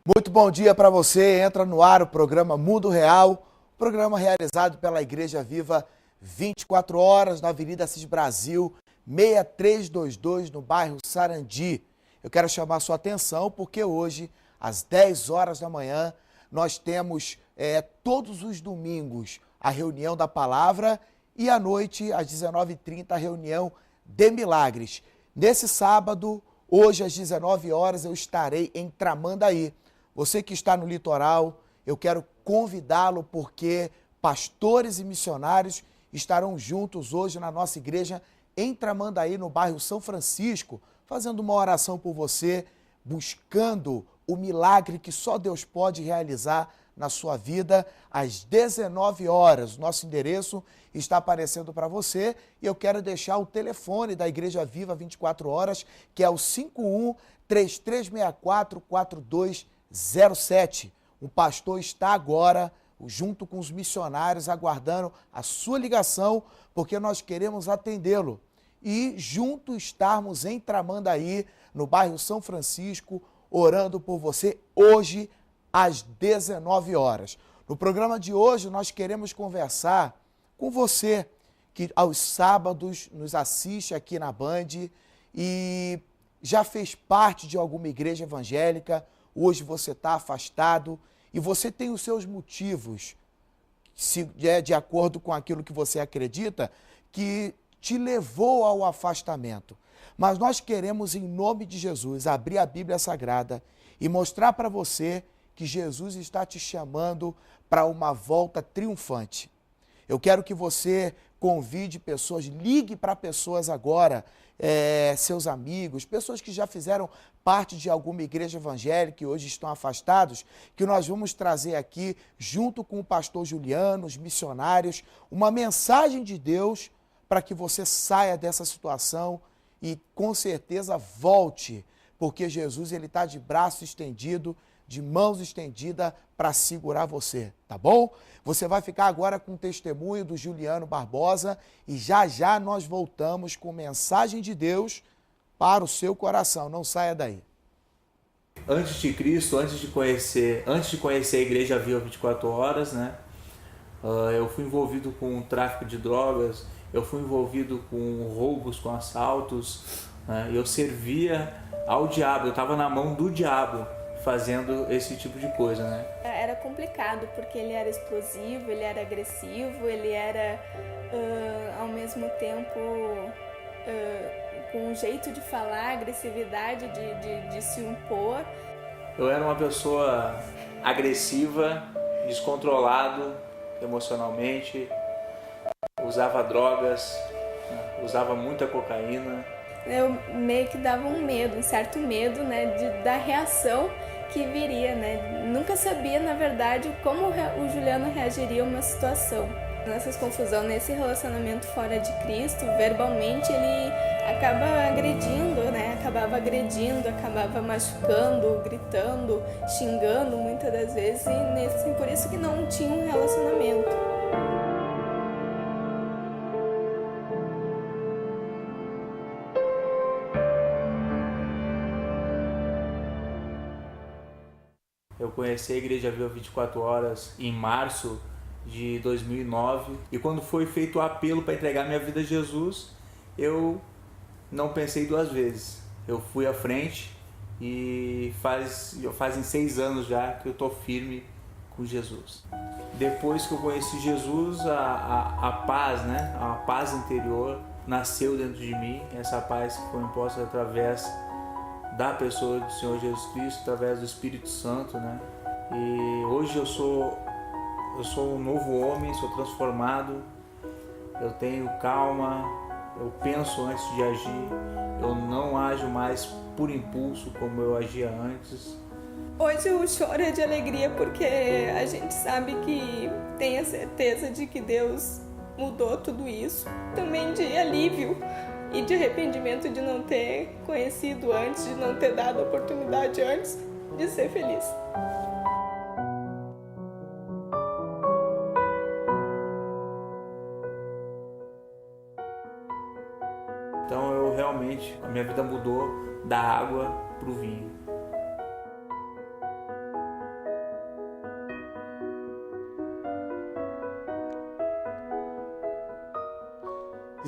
Muito bom dia para você. Entra no ar o programa Mundo Real, programa realizado pela Igreja Viva 24 horas na Avenida Assis Brasil, 6322, no bairro Sarandi. Eu quero chamar a sua atenção porque hoje, às 10 horas da manhã, nós temos todos os domingos a reunião da palavra e à noite, às 19h30, a reunião de milagres. Nesse sábado, hoje às 19 horas, eu estarei em Tramandaí. Você que está no litoral, eu quero convidá-lo porque pastores e missionários estarão juntos hoje na nossa igreja em Tramandaí, no bairro São Francisco, fazendo uma oração por você, buscando o milagre que só Deus pode realizar na sua vida às 19 horas. Nosso endereço está aparecendo para você e eu quero deixar o telefone da Igreja Viva 24 horas, que é o 51-3364-4207. O pastor está agora, junto com os missionários, aguardando a sua ligação, porque nós queremos atendê-lo. E juntos estarmos em Tramandaí, no bairro São Francisco, orando por você hoje, às 19 horas. No programa de hoje, nós queremos conversar com você, que aos sábados nos assiste aqui na Band e já fez parte de alguma igreja evangélica, hoje você está afastado e você tem os seus motivos, se é de acordo com aquilo que você acredita, que te levou ao afastamento. Mas nós queremos, em nome de Jesus, abrir a Bíblia Sagrada e mostrar para você que Jesus está te chamando para uma volta triunfante. Eu quero que você convide pessoas, ligue para pessoas agora, seus amigos, pessoas que já fizeram parte de alguma igreja evangélica e hoje estão afastados, que nós vamos trazer aqui, junto com o pastor Juliano, os missionários, uma mensagem de Deus para que você saia dessa situação e com certeza volte, porque Jesus ele está de braço estendido, de mãos estendidas para segurar você, tá bom? Você vai ficar agora com o testemunho do Juliano Barbosa e já já nós voltamos com mensagem de Deus para o seu coração. Não saia daí. Antes de Cristo, antes de conhecer a Igreja Viva 24 horas, né? Eu fui envolvido com tráfico de drogas, eu fui envolvido com roubos, com assaltos, né? Eu servia ao diabo, eu estava na mão do diabo fazendo esse tipo de coisa, né? Era complicado porque ele era explosivo, ele era agressivo, ele era ao mesmo tempo com um jeito de falar, agressividade de se impor. Eu era uma pessoa agressiva, descontrolado emocionalmente, usava drogas, usava muita cocaína. Eu meio que dava um medo, um certo medo, né, da reação que viria, né? Nunca sabia, na verdade, como o Juliano reagiria a uma situação. Nessas confusões, nesse relacionamento fora de Cristo, verbalmente ele acaba agredindo, né? Acabava agredindo, acabava machucando, gritando, xingando muitas das vezes e por isso que não tinha um relacionamento. Eu conheci a Igreja Viva 24 horas em março de 2009 e quando foi feito o apelo para entregar minha vida a Jesus, eu não pensei duas vezes. Eu fui à frente e fazem 6 anos já que eu estou firme com Jesus. Depois que eu conheci Jesus, a paz, né? A paz interior nasceu dentro de mim, essa paz que foi imposta através da pessoa do Senhor Jesus Cristo, através do Espírito Santo, né? E hoje eu sou um novo homem, sou transformado, eu tenho calma, eu penso antes de agir, eu não ajo mais por impulso como eu agia antes. Hoje o choro é de alegria porque a gente sabe que tem a certeza de que Deus mudou tudo isso. Também de alívio e de arrependimento de não ter conhecido antes, de não ter dado a oportunidade antes de ser feliz. Então a minha vida mudou da água para o vinho.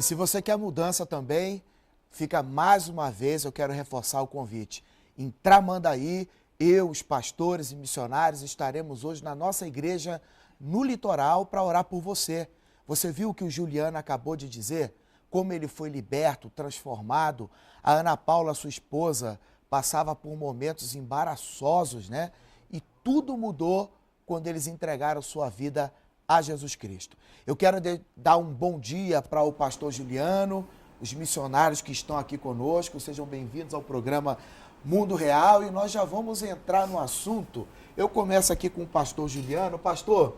se você quer mudança também, fica mais uma vez, eu quero reforçar o convite. Em Tramandaí, eu, os pastores e missionários, estaremos hoje na nossa igreja no litoral para orar por você. Você viu o que o Juliano acabou de dizer? Como ele foi liberto, transformado. A Ana Paula, sua esposa, passava por momentos embaraçosos, né? E tudo mudou quando eles entregaram sua vida a Jesus Cristo. Eu quero dar um bom dia para o pastor Juliano, os missionários que estão aqui conosco. Sejam bem-vindos ao programa Mundo Real e nós já vamos entrar no assunto. Eu começo aqui com o pastor Juliano. Pastor,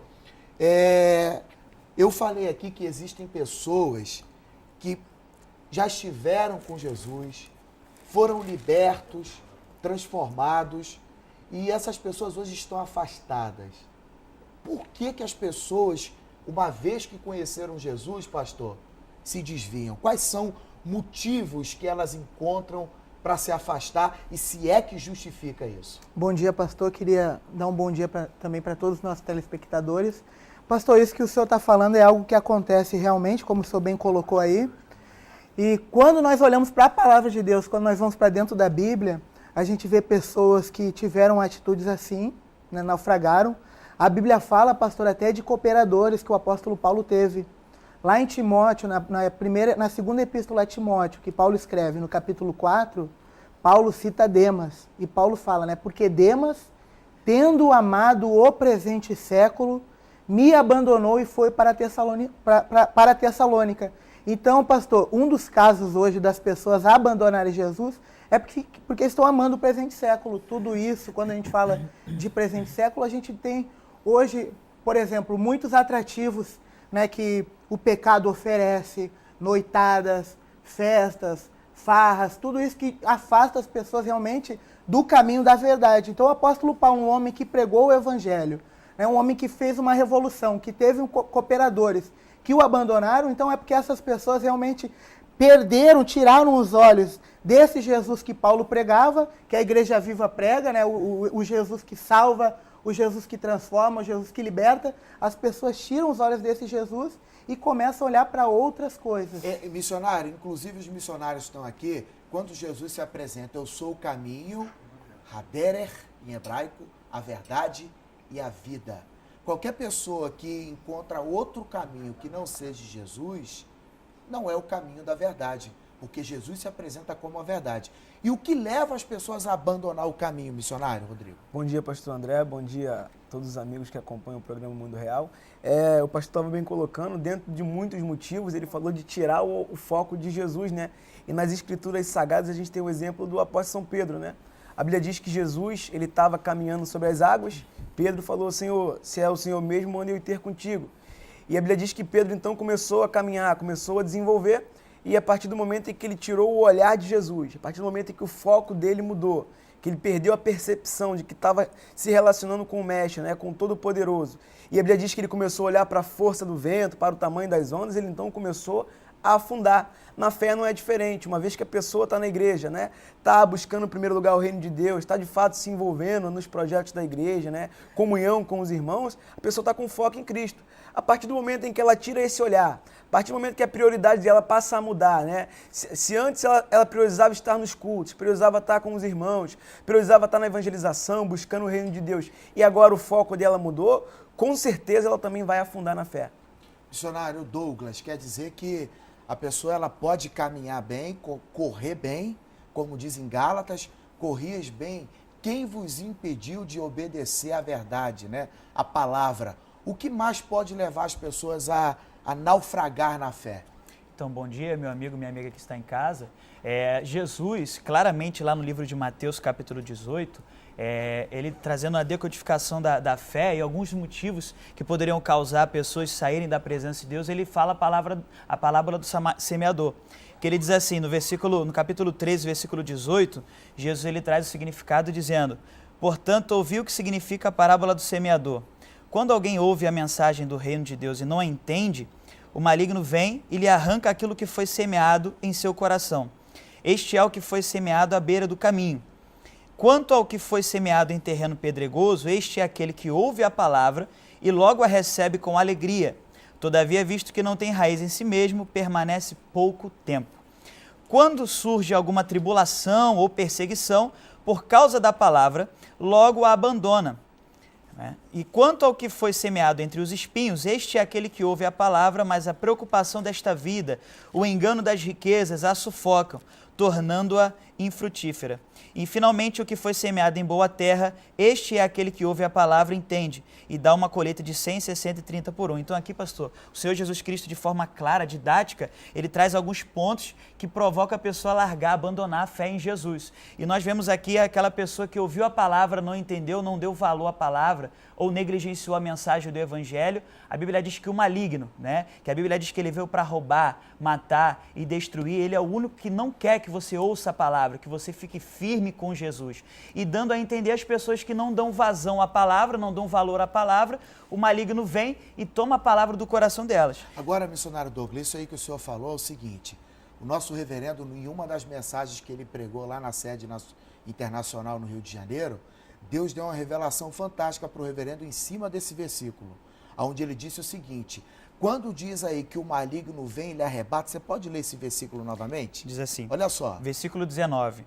eu falei aqui que existem pessoas que já estiveram com Jesus, foram libertos, transformados e essas pessoas hoje estão afastadas. Por que as pessoas, uma vez que conheceram Jesus, pastor, se desviam? Quais são motivos que elas encontram para se afastar e se é que justifica isso? Bom dia, pastor. Queria dar um bom dia também para todos os nossos telespectadores. Pastor, isso que o senhor está falando é algo que acontece realmente, como o senhor bem colocou aí. E quando nós olhamos para a palavra de Deus, quando nós vamos para dentro da Bíblia, a gente vê pessoas que tiveram atitudes assim, né, naufragaram. A Bíblia fala, pastor, até de cooperadores que o apóstolo Paulo teve. Lá em Timóteo, na segunda epístola a Timóteo, que Paulo escreve no capítulo 4, Paulo cita Demas. E Paulo fala, né? Porque Demas, tendo amado o presente século, me abandonou e foi para Tessalônica. Então, pastor, um dos casos hoje das pessoas abandonarem Jesus é porque estão amando o presente século. Tudo isso, quando a gente fala de presente século, a gente tem hoje, por exemplo, muitos atrativos, né, que o pecado oferece, noitadas, festas, farras, tudo isso que afasta as pessoas realmente do caminho da verdade. Então o apóstolo Paulo, um homem que pregou o evangelho, né, um homem que fez uma revolução, que teve cooperadores que o abandonaram, então é porque essas pessoas realmente perderam, tiraram os olhos desse Jesus que Paulo pregava, que a Igreja Viva prega, né, o Jesus que salva, o Jesus que transforma, o Jesus que liberta. As pessoas tiram os olhos desse Jesus e começam a olhar para outras coisas. Missionário, inclusive os missionários estão aqui, quando Jesus se apresenta, eu sou o caminho, Haderer, em hebraico, a verdade e a vida. Qualquer pessoa que encontra outro caminho que não seja Jesus, não é o caminho da verdade, porque Jesus se apresenta como a verdade. E o que leva as pessoas a abandonar o caminho, missionário, Rodrigo? Bom dia, pastor André, bom dia a todos os amigos que acompanham o programa Mundo Real. O pastor estava bem colocando, dentro de muitos motivos, ele falou de tirar o foco de Jesus, né? E nas escrituras sagradas a gente tem o exemplo do apóstolo São Pedro, né? A Bíblia diz que Jesus, ele estava caminhando sobre as águas, Pedro falou, Senhor, se é o Senhor mesmo, manda eu ir ter contigo. E a Bíblia diz que Pedro então começou a caminhar, começou a desenvolver, e a partir do momento em que ele tirou o olhar de Jesus, a partir do momento em que o foco dele mudou, que ele perdeu a percepção de que estava se relacionando com o Mestre, né, com o Todo-Poderoso, e a Bíblia diz que ele começou a olhar para a força do vento, para o tamanho das ondas, ele então começou a afundar. Na fé não é diferente, uma vez que a pessoa está na igreja, né, está buscando em primeiro lugar o reino de Deus, está de fato se envolvendo nos projetos da igreja, né, comunhão com os irmãos, a pessoa está com foco em Cristo. A partir do momento em que ela tira esse olhar, a partir do momento que a prioridade dela passa a mudar, né? Se antes ela priorizava estar nos cultos, priorizava estar com os irmãos, priorizava estar na evangelização, buscando o reino de Deus, e agora o foco dela mudou, com certeza ela também vai afundar na fé. Missionário Douglas, quer dizer que a pessoa ela pode caminhar bem, correr bem, como diz em Gálatas, corrias bem, quem vos impediu de obedecer à verdade, né? A palavra. O que mais pode levar as pessoas a naufragar na fé? Então, bom dia, meu amigo, minha amiga que está em casa. Jesus, claramente lá no livro de Mateus, capítulo 18, ele trazendo a decodificação da fé e alguns motivos que poderiam causar pessoas saírem da presença de Deus, ele fala a palavra do semeador. Que ele diz assim, no capítulo 13, versículo 18, Jesus ele traz o significado dizendo, portanto, ouviu o que significa a parábola do semeador. Quando alguém ouve a mensagem do reino de Deus e não a entende, o maligno vem e lhe arranca aquilo que foi semeado em seu coração. Este é o que foi semeado à beira do caminho. Quanto ao que foi semeado em terreno pedregoso, este é aquele que ouve a palavra e logo a recebe com alegria. Todavia, visto que não tem raiz em si mesmo, permanece pouco tempo. Quando surge alguma tribulação ou perseguição, por causa da palavra, logo a abandona. E quanto ao que foi semeado entre os espinhos, este é aquele que ouve a palavra, mas a preocupação desta vida, o engano das riquezas, a sufocam, tornando-a infrutífera. E finalmente o que foi semeado em boa terra, este é aquele que ouve a palavra e entende, e dá uma colheita de 100, 60 e 30 por um. Então aqui, pastor, o Senhor Jesus Cristo, de forma clara, didática, ele traz alguns pontos que provocam a pessoa a largar, abandonar a fé em Jesus. E nós vemos aqui aquela pessoa que ouviu a palavra, não entendeu, não deu valor à palavra, ou negligenciou a mensagem do Evangelho. A Bíblia diz que o maligno, que a Bíblia diz que ele veio para roubar, matar e destruir, ele é o único que não quer que você ouça a palavra, que você fique firme com Jesus. E dando a entender as pessoas que não dão vazão à palavra, não dão valor à palavra, o maligno vem e toma a palavra do coração delas. Agora, missionário Douglas, isso aí que o senhor falou é o seguinte: o nosso reverendo, em uma das mensagens que ele pregou lá na sede internacional no Rio de Janeiro, Deus deu uma revelação fantástica para o reverendo em cima desse versículo, onde ele disse o seguinte: quando diz aí que o maligno vem e lhe arrebata, você pode ler esse versículo novamente? Diz assim, olha só. Versículo 19.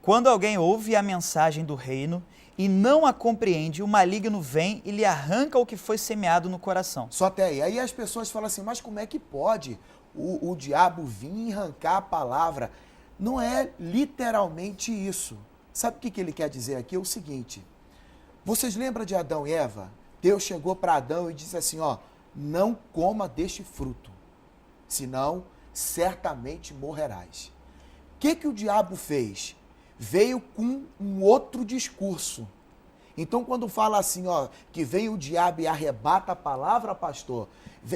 Quando alguém ouve a mensagem do reino e não a compreende, o maligno vem e lhe arranca o que foi semeado no coração. Só até aí. Aí as pessoas falam assim, mas como é que pode o diabo vir e arrancar a palavra? Não é literalmente isso. Sabe o que ele quer dizer aqui? É o seguinte: vocês lembram de Adão e Eva? Deus chegou para Adão e disse assim, não coma deste fruto, senão certamente morrerás. O que o diabo fez? Veio com um outro discurso. Então, quando fala assim, que vem o diabo e arrebata a palavra, pastor,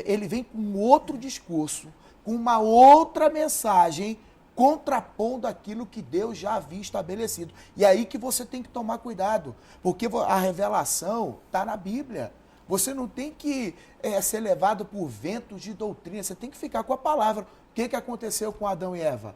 ele vem com outro discurso, com uma outra mensagem, contrapondo aquilo que Deus já havia estabelecido. E aí que você tem que tomar cuidado, porque a revelação está na Bíblia. Você não tem que ser levado por ventos de doutrina, você tem que ficar com a palavra. O que aconteceu com Adão e Eva?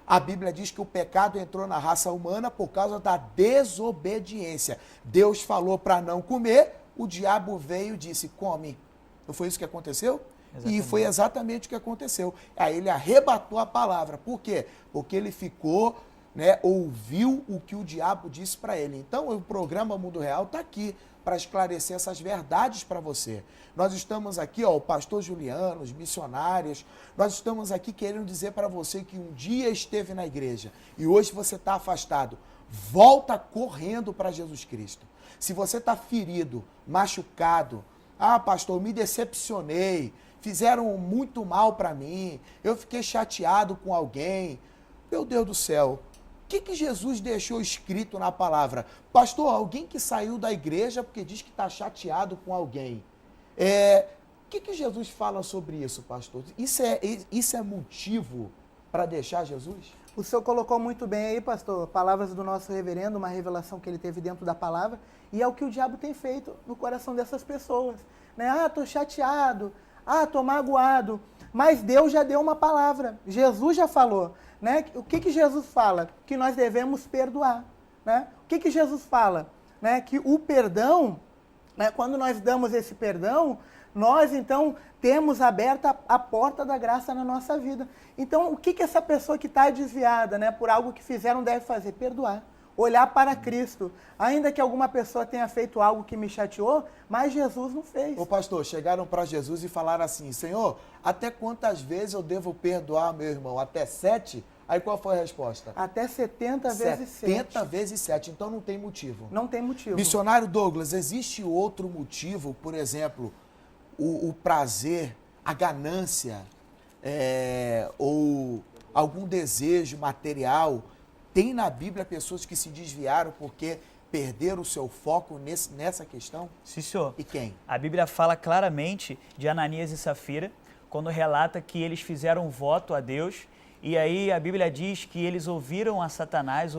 A Bíblia diz que o pecado entrou na raça humana por causa da desobediência. Deus falou para não comer, o diabo veio e disse, come. Não foi isso que aconteceu? Exatamente. E foi exatamente o que aconteceu. Aí ele arrebatou a palavra. Por quê? Porque ele ficou, ouviu o que o diabo disse para ele. Então o programa Mundo Real está aqui para esclarecer essas verdades para você. Nós estamos aqui, o pastor Juliano, os missionários, nós estamos aqui querendo dizer para você que um dia esteve na igreja e hoje você está afastado. Volta correndo para Jesus Cristo. Se você está ferido, machucado, pastor, me decepcionei, fizeram muito mal para mim, eu fiquei chateado com alguém. Meu Deus do céu, o que Jesus deixou escrito na palavra? Pastor, alguém que saiu da igreja porque diz que está chateado com alguém. O que Jesus fala sobre isso, pastor? Isso é motivo para deixar Jesus? O senhor colocou muito bem aí, pastor, palavras do nosso reverendo, uma revelação que ele teve dentro da palavra, e é o que o diabo tem feito no coração dessas pessoas. Estou chateado, estou magoado, mas Deus já deu uma palavra, Jesus já falou. O que Jesus fala? Que nós devemos perdoar. O que Jesus fala? Que o perdão, quando nós damos esse perdão, nós então temos aberta a porta da graça na nossa vida. Então, o que essa pessoa que está desviada por algo que fizeram deve fazer? Perdoar. Olhar para Cristo. Ainda que alguma pessoa tenha feito algo que me chateou, mas Jesus não fez. Ô pastor, chegaram para Jesus e falaram assim, Senhor, até quantas vezes eu devo perdoar meu irmão? Até 7? Aí qual foi a resposta? Até 70 vezes 7. 70 vezes 7, então não tem motivo. Não tem motivo. Missionário Douglas, existe outro motivo, por exemplo, o prazer, a ganância, ou algum desejo material? Tem na Bíblia pessoas que se desviaram porque perderam o seu foco nessa questão? Sim, senhor. E quem? A Bíblia fala claramente de Ananias e Safira, quando relata que eles fizeram um voto a Deus, e aí a Bíblia diz que eles ouviram a Satanás,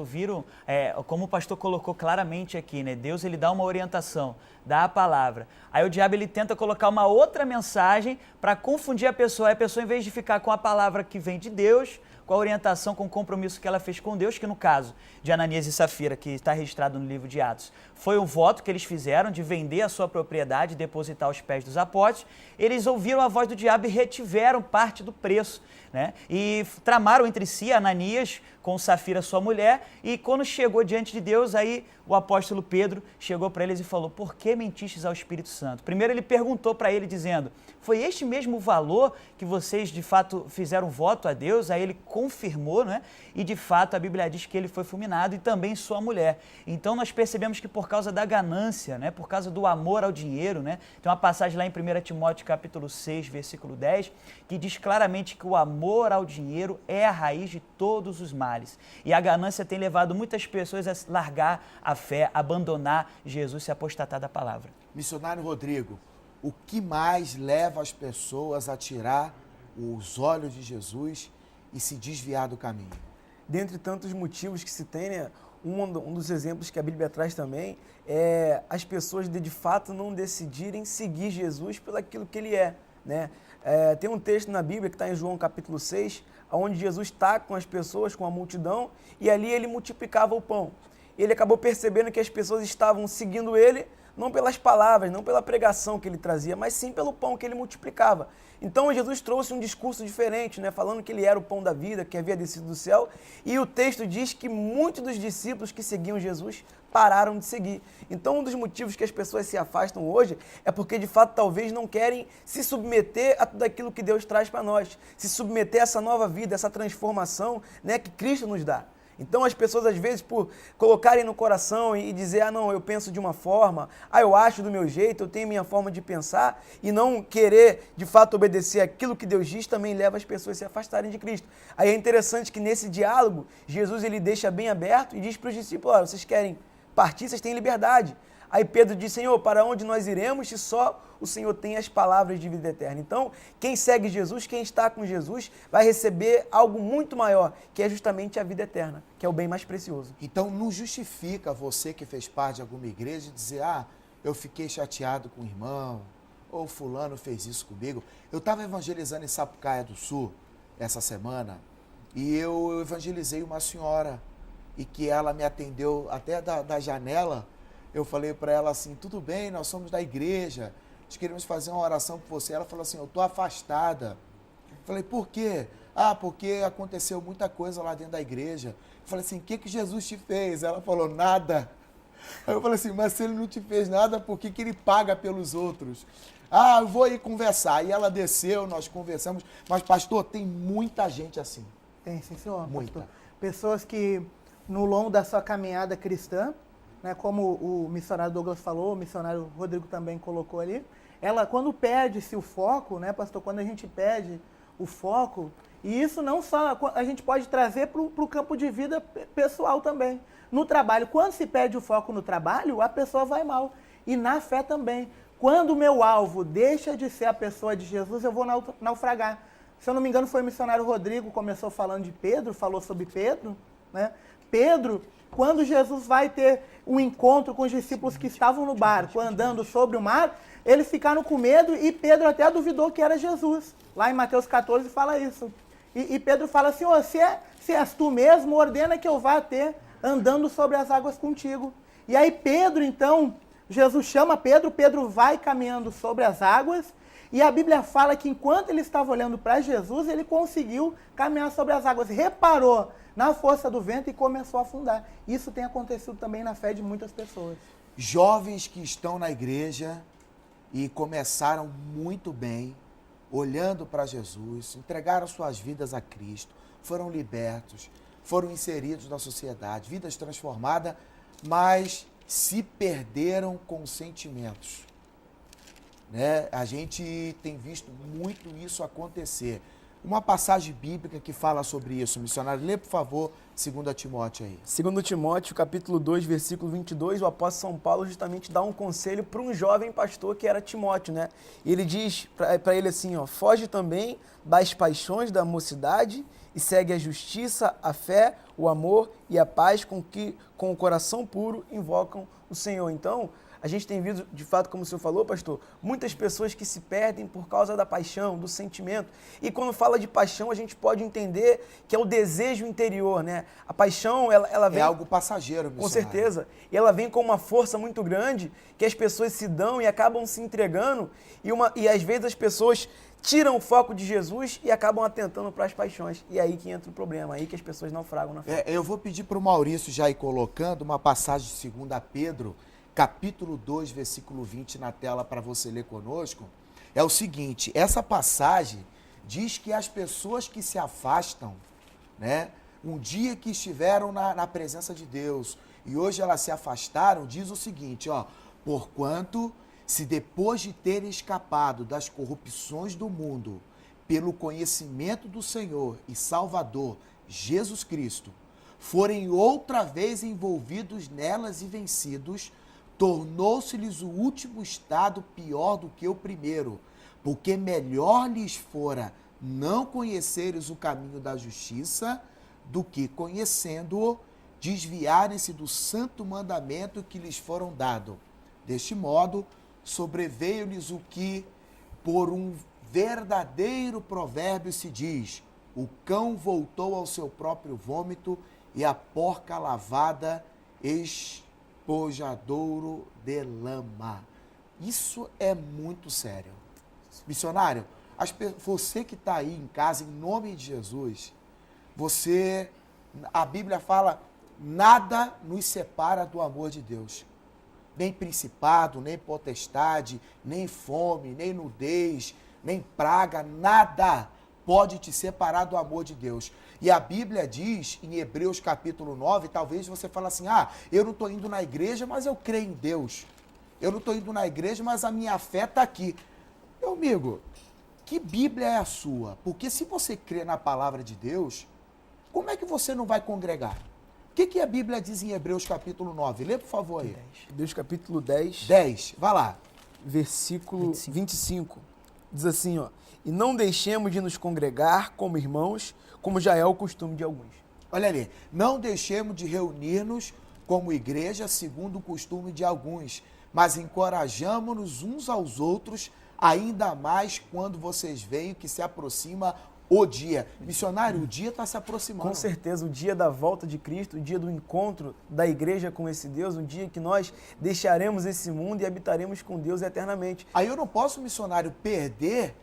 como o pastor colocou claramente aqui, Deus ele dá uma orientação, dá a palavra. Aí o diabo ele tenta colocar uma outra mensagem para confundir a pessoa. Aí a pessoa, em vez de ficar com a palavra que vem de Deus, com a orientação, com o compromisso que ela fez com Deus, que no caso de Ananias e Safira, que está registrado no livro de Atos, foi o voto que eles fizeram de vender a sua propriedade e depositar aos pés dos apóstolos. Eles ouviram a voz do diabo e retiveram parte do preço, né? E tramaram entre si Ananias com Safira, sua mulher, e quando chegou diante de Deus, aí o apóstolo Pedro chegou para eles e falou: por que mentistes ao Espírito Santo? Primeiro ele perguntou para ele dizendo: foi este mesmo valor que vocês de fato fizeram voto a Deus? Aí ele confirmou, né? E de fato a Bíblia diz que ele foi fulminado e também sua mulher. Então nós percebemos que por causa da ganância, né? Por causa do amor ao dinheiro, né? Tem uma passagem lá em 1 Timóteo capítulo 6, versículo 10, que diz claramente que o amor ao dinheiro é a raiz de todos os males. E a ganância tem levado muitas pessoas a largar a fé, abandonar Jesus, se apostatar da palavra. Missionário Rodrigo, o que mais leva as pessoas a tirar os olhos de Jesus e se desviar do caminho? Dentre tantos motivos que se tem, né, um dos exemplos que a Bíblia traz também é as pessoas de fato não decidirem seguir Jesus pelo aquilo que ele é, né? Tem um texto na Bíblia que está em João capítulo 6, onde Jesus está com as pessoas, com a multidão, e ali ele multiplicava o pão. Ele acabou percebendo que as pessoas estavam seguindo ele, não pelas palavras, não pela pregação que ele trazia, mas sim pelo pão que ele multiplicava. Então Jesus trouxe um discurso diferente, né, falando que ele era o pão da vida, que havia descido do céu, e o texto diz que muitos dos discípulos que seguiam Jesus pararam de seguir. Então um dos motivos que as pessoas se afastam hoje é porque de fato talvez não querem se submeter a tudo aquilo que Deus traz para nós, se submeter a essa nova vida, essa transformação, né, que Cristo nos dá. Então as pessoas às vezes por colocarem no coração e dizer: ah não, eu penso de uma forma, eu acho do meu jeito, eu tenho minha forma de pensar, e não querer de fato obedecer aquilo que Deus diz, também leva as pessoas a se afastarem de Cristo. Aí é interessante que nesse diálogo Jesus ele deixa bem aberto e diz para os discípulos: olha, vocês querem partir, vocês têm liberdade. Aí Pedro diz: Senhor, para onde nós iremos se só o Senhor tem as palavras de vida eterna? Então, quem segue Jesus, quem está com Jesus, vai receber algo muito maior, que é justamente a vida eterna, que é o bem mais precioso. Então, não justifica você que fez parte de alguma igreja dizer: ah, eu fiquei chateado com o irmão, ou fulano fez isso comigo. Eu estava evangelizando em Sapucaia do Sul essa semana, e eu evangelizei uma senhora, e que ela me atendeu até da janela. Eu falei para ela assim: tudo bem, nós somos da igreja, nós queremos fazer uma oração por você. Ela falou assim: eu estou afastada. Eu falei: por quê? Ah, porque aconteceu muita coisa lá dentro da igreja. Eu falei assim: o que Jesus te fez? Ela falou: nada. Aí eu falei assim: mas se ele não te fez nada, por que ele paga pelos outros? Ah, eu vou ir conversar. Aí ela desceu, nós conversamos. Mas, pastor, tem muita gente assim. Tem, sim, senhor. Muita. Pastor. Pessoas que, no longo da sua caminhada cristã, né, como o missionário Douglas falou, o missionário Rodrigo também colocou ali, ela, quando perde-se o foco, né, pastor, quando a gente perde o foco, e isso não só a gente pode trazer para o campo de vida pessoal também. No trabalho, quando se perde o foco no trabalho, a pessoa vai mal. E na fé também. Quando o meu alvo deixa de ser a pessoa de Jesus, eu vou naufragar. Se eu não me engano, foi o missionário Rodrigo, começou falando de Pedro, falou sobre Pedro, né? Pedro, quando Jesus vai ter um encontro com os discípulos que estavam no barco, andando sobre o mar, eles ficaram com medo e Pedro até duvidou que era Jesus. Lá em Mateus 14 fala isso. E Pedro fala assim: oh, se és tu mesmo, ordena que eu vá ter andando sobre as águas contigo. E aí Pedro, então, Jesus chama Pedro, Pedro vai caminhando sobre as águas, e a Bíblia fala que enquanto ele estava olhando para Jesus, ele conseguiu caminhar sobre as águas, reparou na força do vento e começou a afundar. Isso tem acontecido também na fé de muitas pessoas. Jovens que estão na igreja e começaram muito bem, olhando para Jesus, entregaram suas vidas a Cristo, foram libertos, foram inseridos na sociedade, vidas transformadas, mas se perderam com sentimentos. Né? A gente tem visto muito isso acontecer. Uma passagem bíblica que fala sobre isso, missionário, lê por favor 2 Timóteo aí. 2 Timóteo, capítulo 2, versículo 22, o apóstolo São Paulo justamente dá um conselho para um jovem pastor que era Timóteo, né? E ele diz para ele assim, ó: foge também das paixões da mocidade e segue a justiça, a fé, o amor e a paz com que com o coração puro invocam o Senhor. Então, A gente tem visto, de fato, como o senhor falou, pastor, muitas pessoas que se perdem por causa da paixão, do sentimento. E quando fala de paixão, a gente pode entender que é o desejo interior, né? A paixão, ela vem... É algo passageiro, Com missionário. certeza. E ela vem com uma força muito grande que as pessoas se dão e acabam se entregando. E às vezes as pessoas tiram o foco de Jesus e acabam atentando para as paixões. E aí que entra o problema, aí que as pessoas naufragam na fé. Eu vou pedir para o Maurício já ir colocando uma passagem de 2 Pedro, capítulo 2, versículo 20 na tela para você ler conosco. É o seguinte, essa passagem diz que as pessoas que se afastam, né, um dia que estiveram na presença de Deus e hoje elas se afastaram, diz o seguinte, ó, porquanto se depois de terem escapado das corrupções do mundo, pelo conhecimento do Senhor e Salvador, Jesus Cristo, forem outra vez envolvidos nelas e vencidos, tornou-se-lhes o último estado pior do que o primeiro, porque melhor lhes fora não conheceres o caminho da justiça, do que, conhecendo-o, desviarem-se do santo mandamento que lhes foram dado. Deste modo, sobreveio-lhes o que, por um verdadeiro provérbio se diz, o cão voltou ao seu próprio vômito e a porca lavada espojadouro de lama. Isso é muito sério. Missionário, você que está aí em casa, em nome de Jesus, a Bíblia fala, nada nos separa do amor de Deus. Nem principado, nem potestade, nem fome, nem nudez, nem praga, nada pode te separar do amor de Deus. E a Bíblia diz, em Hebreus capítulo 9, talvez você fale assim, eu não estou indo na igreja, mas eu creio em Deus. Eu não estou indo na igreja, mas a minha fé está aqui. Meu amigo, que Bíblia é a sua? Porque se você crê na palavra de Deus, como é que você não vai congregar? O que a Bíblia diz em Hebreus capítulo 9? Lê, por favor, aí. Hebreus capítulo 10. 10, vai lá. Versículo 25. Diz assim, ó. E não deixemos de nos congregar como irmãos, como já é o costume de alguns. Olha ali. Não deixemos de reunir-nos como igreja, segundo o costume de alguns, mas encorajamo-nos uns aos outros, ainda mais quando vocês veem que se aproxima o dia. Missionário, o dia está se aproximando. Com certeza, o dia da volta de Cristo, o dia do encontro da igreja com esse Deus, o dia que nós deixaremos esse mundo e habitaremos com Deus eternamente. Aí eu não posso, missionário, perder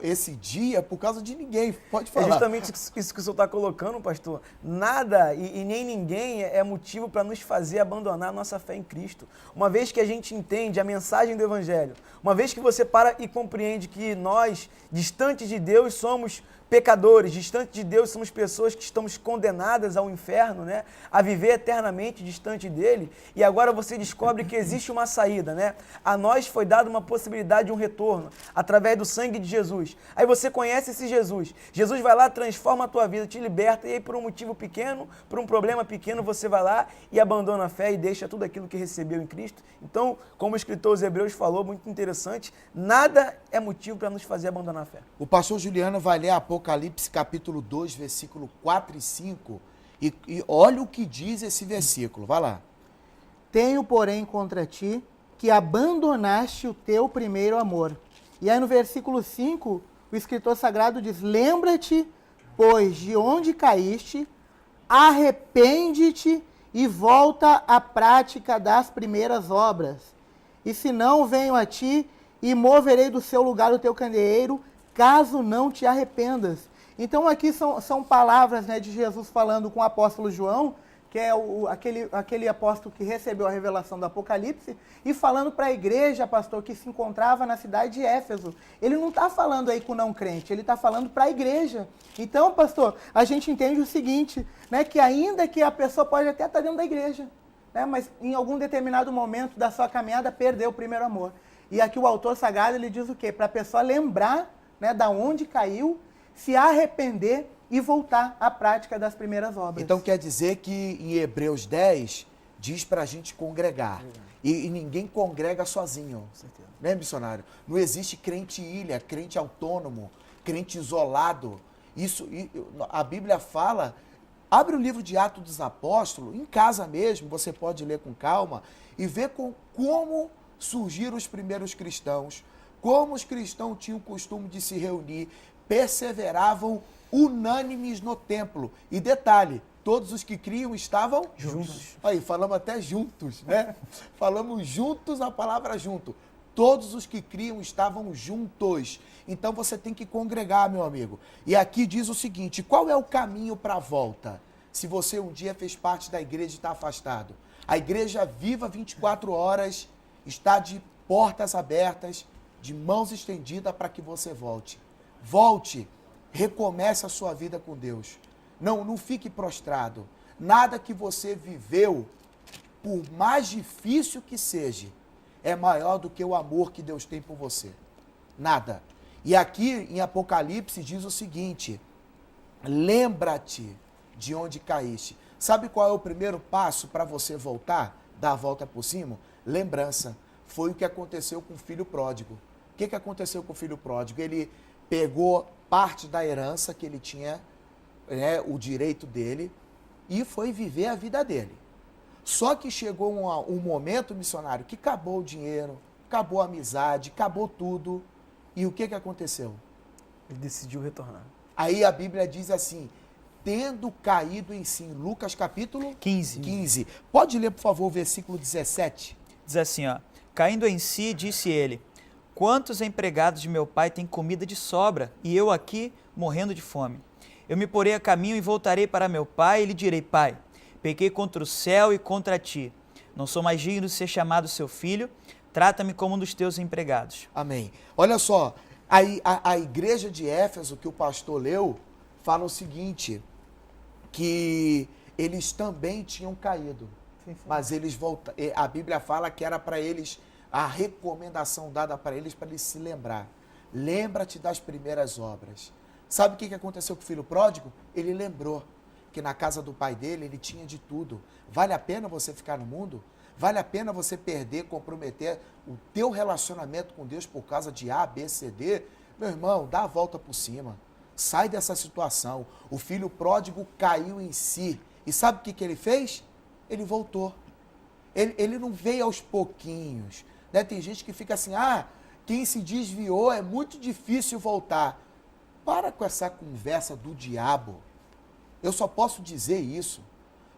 esse dia por causa de ninguém. Pode falar. É justamente isso que o senhor está colocando, pastor. Nada e nem ninguém é motivo para nos fazer abandonar a nossa fé em Cristo. Uma vez que a gente entende a mensagem do Evangelho, uma vez que você para e compreende que nós, distantes de Deus, somos pecadores, distantes de Deus, somos pessoas que estamos condenadas ao inferno, né? A viver eternamente distante dele, e agora você descobre que existe uma saída, né? A nós foi dada uma possibilidade de um retorno, através do sangue de Jesus. Aí você conhece esse Jesus, Jesus vai lá, transforma a tua vida, te liberta, e aí por um motivo pequeno, por um problema pequeno, você vai lá e abandona a fé e deixa tudo aquilo que recebeu em Cristo. Então, como o escritor aos Hebreus falou, muito interessante, nada é motivo para nos fazer abandonar a fé. O pastor Juliano vai ler Apocalipse capítulo 2, versículo 4 e 5, e olha o que diz esse versículo, vai lá. Tenho, porém, contra ti que abandonaste o teu primeiro amor. E aí no versículo 5, o escritor sagrado diz, lembra-te, pois, de onde caíste, arrepende-te e volta à prática das primeiras obras. E se não, venho a ti e moverei do seu lugar o teu candeeiro, caso não te arrependas. Então aqui são palavras, né, de Jesus falando com o apóstolo João, que é aquele apóstolo que recebeu a revelação do Apocalipse, e falando para a igreja, pastor, que se encontrava na cidade de Éfeso. Ele não está falando aí com o não crente, ele está falando para a igreja. Então, pastor, a gente entende o seguinte, né, que ainda que a pessoa pode até estar dentro da igreja, né, mas em algum determinado momento da sua caminhada perdeu o primeiro amor. E aqui o autor sagrado ele diz o quê? Para a pessoa lembrar, né, da onde caiu, se arrepender e voltar à prática das primeiras obras. Então quer dizer que em Hebreus 10 diz para a gente congregar. E ninguém congrega sozinho. Né, missionário? Não existe crente ilha, crente autônomo, crente isolado. A Bíblia fala Abre o livro de Atos dos Apóstolos, em casa mesmo, você pode ler com calma e ver como surgiram os primeiros cristãos, como os cristãos tinham o costume de se reunir, perseveravam unânimes no templo. E detalhe, todos os que criam estavam juntos. Aí, falamos até juntos, né? Falamos juntos a palavra junto. Todos os que criam estavam juntos. Então você tem que congregar, meu amigo. E aqui diz o seguinte: qual é o caminho para a volta? Se você um dia fez parte da igreja e está afastado. A igreja viva 24 horas está de portas abertas, de mãos estendidas para que você volte. Volte, recomece a sua vida com Deus. Não fique prostrado. Nada que você viveu, por mais difícil que seja, é maior do que o amor que Deus tem por você. Nada. E aqui em Apocalipse diz o seguinte: lembra-te de onde caíste. Sabe qual é o primeiro passo para você voltar, dar a volta por cima? Lembrança. Foi o que aconteceu com o filho pródigo. O que aconteceu com o filho pródigo? Ele pegou parte da herança que ele tinha, o direito dele, e foi viver a vida dele. Só que chegou um momento, missionário, que acabou o dinheiro, acabou a amizade, acabou tudo. E o que aconteceu? Ele decidiu retornar. Aí a Bíblia diz assim: tendo caído em si, Lucas capítulo 15. Pode ler, por favor, o versículo 17? Diz assim, ó: caindo em si, disse ele: quantos empregados de meu pai têm comida de sobra, e eu aqui morrendo de fome? Eu me porei a caminho e voltarei para meu pai, e lhe direi: pai, pequei contra o céu e contra ti. Não sou mais digno de ser chamado seu filho. Trata-me como um dos teus empregados. Amém. Olha só, a igreja de Éfeso, que o pastor leu, fala o seguinte, que eles também tinham caído. Sim. Mas eles voltaram. A Bíblia fala que era para eles, a recomendação dada para eles se lembrar. Lembra-te das primeiras obras. Sabe o que aconteceu com o filho pródigo? Ele lembrou que na casa do pai dele ele tinha de tudo. Vale a pena você ficar no mundo? Vale a pena você perder, comprometer o teu relacionamento com Deus por causa de A, B, C, D? Meu irmão, dá a volta por cima. Sai dessa situação. O filho pródigo caiu em si. E sabe o que ele fez? Ele voltou. Ele não veio aos pouquinhos. Né? Tem gente que fica assim, quem se desviou é muito difícil voltar. Para com essa conversa do diabo. Eu só posso dizer isso.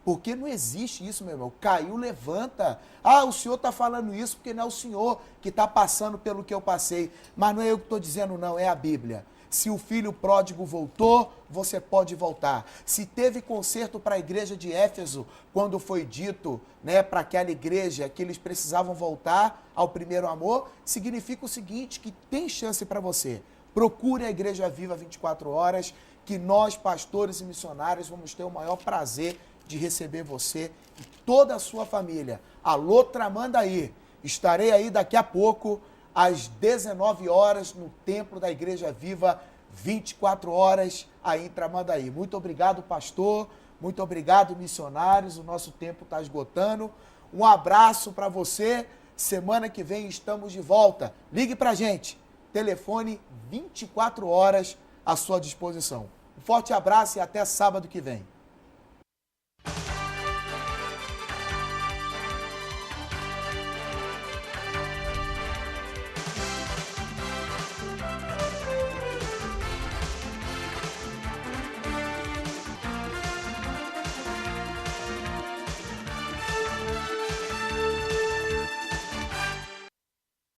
Porque não existe isso, meu irmão. Caiu, levanta. O senhor está falando isso porque não é o senhor que está passando pelo que eu passei. Mas não é eu que estou dizendo, não, é a Bíblia. Se o filho pródigo voltou, você pode voltar. Se teve conserto para a igreja de Éfeso, quando foi dito, para aquela igreja que eles precisavam voltar ao primeiro amor, significa o seguinte, que tem chance para você. Procure a Igreja Viva 24 horas, que nós, pastores e missionários, vamos ter o maior prazer de receber você e toda a sua família. Alô, Tramandaí, estarei aí daqui a pouco, às 19 horas, no Templo da Igreja Viva, 24 horas, aí em Tramandaí. Muito obrigado, pastor, muito obrigado, missionários, o nosso tempo está esgotando. Um abraço para você, semana que vem estamos de volta. Ligue para a gente, telefone 24 horas à sua disposição. Um forte abraço e até sábado que vem.